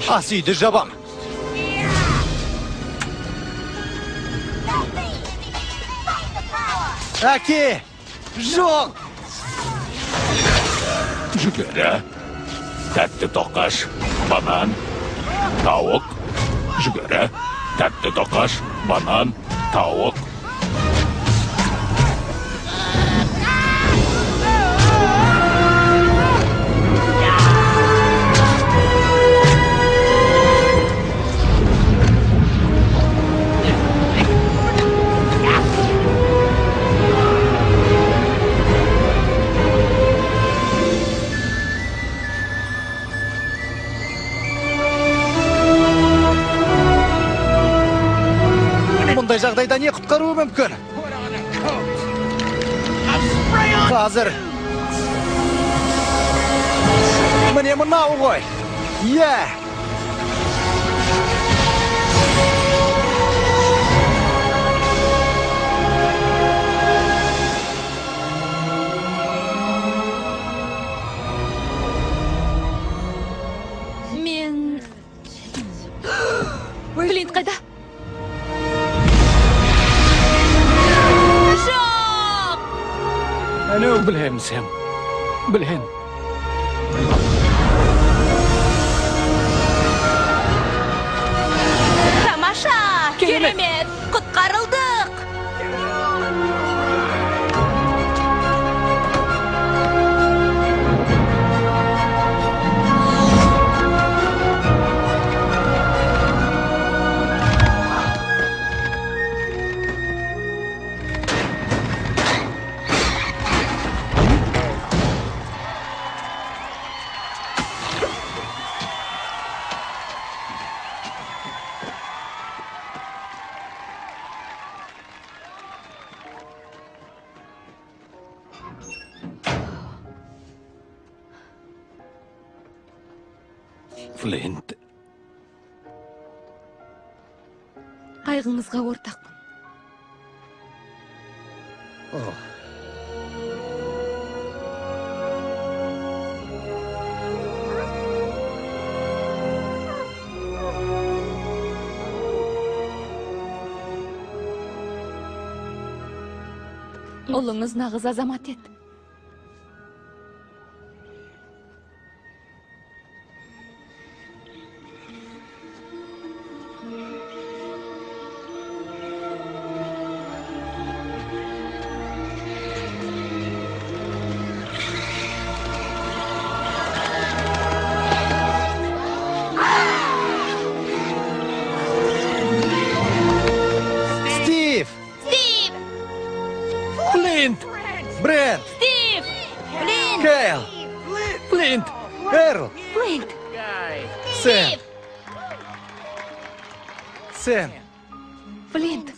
Ас үйді жабам. Әке! Жоқ! Жүгері, тәтті тоқаш, банан, тауық. Жүгері, тәтті тоқаш, банан, тауық. Мұндай жағдайда не құтқаруы мүмкін? Қазір. Міне мынау ғой. Иә. Мен... Флинт қайда? Жоқ! Білем, Сэм. Білем. Тамаша! Керемет! Құтқарылдық! Флинт. Қайғыңызға ортақпын. Ұлыңыз нағыз азамат еді. Стив! Стив! Флинт! Брент! Стив! Флинт! Кейл! Флинт! Эрл! Флинт! Сэм! Сэм! Флинт!